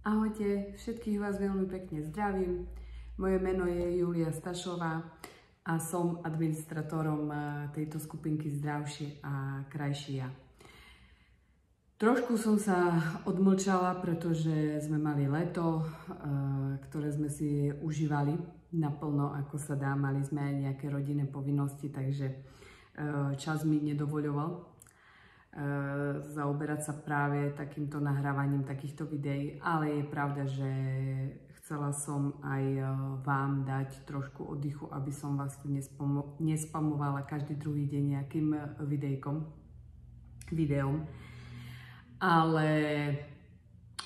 Ahojte, všetkých vás veľmi pekne zdravím. Moje meno je Julia Stašová a som administratorom tejto skupinky Zdravšie a krajšie ja. Trošku som sa odmlčala, pretože sme mali leto, ktoré sme si užívali naplno, ako sa dá. Mali sme aj nejaké rodinné povinnosti, takže čas mi nedovoľoval zaoberať sa práve takýmto nahrávaním takýchto videí, ale je pravda, že chcela som aj vám dať trošku oddychu, aby som vás tu nespamovala každý druhý deň nejakým videom. Ale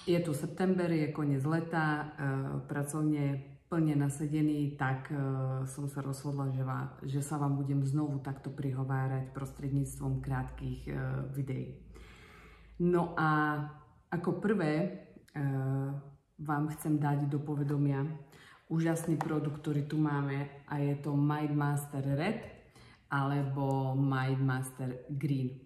je tu september, je koniec leta, pracovne plne nasedený, tak som sa rozhodla, že sa vám budem znovu takto prihovárať prostredníctvom krátkých videí. No a ako prvé vám chcem dať do povedomia úžasný produkt, ktorý tu máme, a je to MindMaster Red alebo MindMaster Green.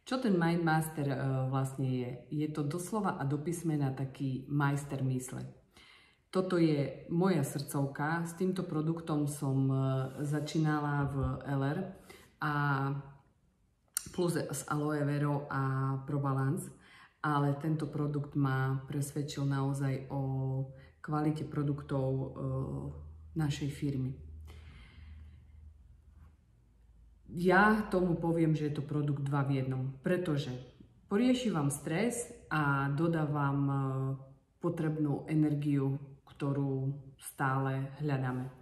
Čo ten MindMaster vlastne je? Je to doslova a do písmena taký majster mysle. Toto je moja srdcovka. S týmto produktom som začínala v LR a plus s aloe verou a Probalance, ale tento produkt ma presvedčil naozaj o kvalite produktov našej firmy. Ja tomu poviem, že je to produkt 2 v 1, pretože porieši vám stres a dodávam potrebnú energiu, ktorú stále hľadáme.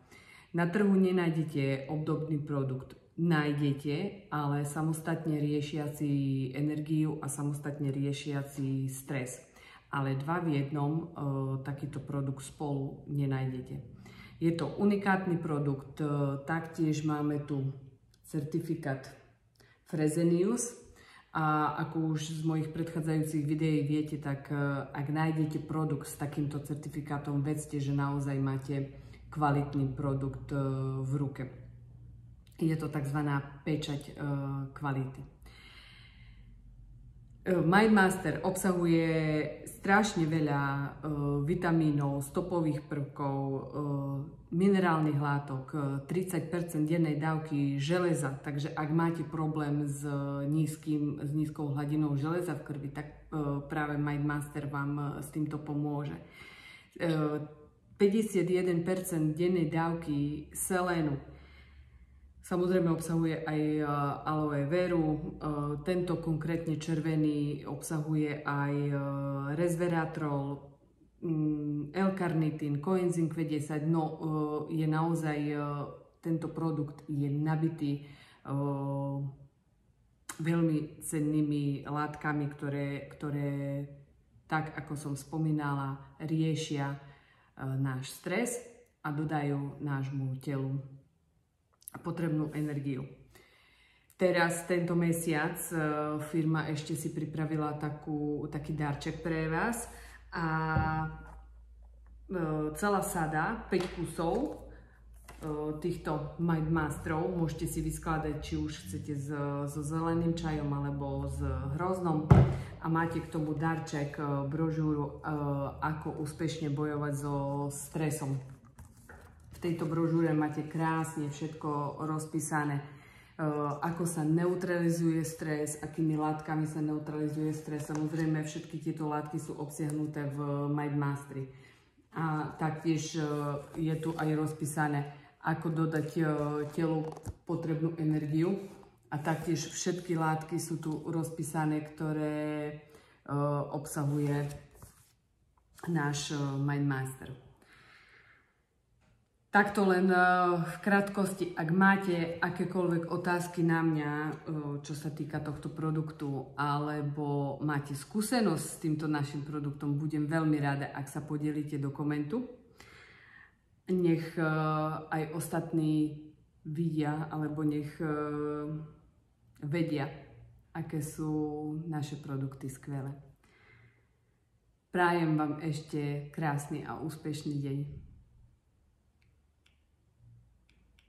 Na trhu nenájdete obdobný produkt. Nájdete, ale samostatne riešiaci energiu a samostatne riešiaci stres. Ale 2 v 1 takýto produkt spolu nenájdete. Je to unikátny produkt. Taktiež máme tu certifikát Fresenius. A ako už z mojich predchádzajúcich videí viete, tak ak nájdete produkt s takýmto certifikátom, vedzte, že naozaj máte kvalitný produkt v ruke. Je to tzv. Pečať kvality. MindMaster obsahuje strašne veľa vitamínov, stopových prvkov, minerálnych látok, 30% dennej dávky železa, takže ak máte problém s nízkou hladinou železa v krvi, tak práve MindMaster vám s týmto pomôže. 51% dennej dávky selénu. Samozrejme obsahuje aj aloe veru, tento konkrétne červený obsahuje aj resveratrol, L-karnitín, coenzym Q10, no je naozaj, tento produkt je nabitý veľmi cennými látkami, ktoré tak ako som spomínala, riešia náš stres a dodajú nášmu telu potrebnú energiu. Teraz tento mesiac firma ešte si pripravila taký darček pre vás a celá sada, 5 kusov týchto MindMasterov, môžete si vyskladať, či už chcete so zeleným čajom alebo s hroznom, a máte k tomu darček, brožúru, ako úspešne bojovať so stresom. V tejto brožúre máte krásne všetko rozpísané, ako sa neutralizuje stres, akými látkami sa neutralizuje stres. Samozrejme, všetky tieto látky sú obsiahnuté v MindMasteri. A taktiež je tu aj rozpísané, ako dodať telu potrebnú energiu. A taktiež všetky látky sú tu rozpísané, ktoré obsahuje náš MindMaster. Takto len v krátkosti, ak máte akékoľvek otázky na mňa, čo sa týka tohto produktu, alebo máte skúsenosť s týmto našim produktom, budem veľmi rada, ak sa podelíte do komentu. Nech aj ostatní vidia, alebo nech vedia, aké sú naše produkty skvelé. Prajem vám ešte krásny a úspešný deň.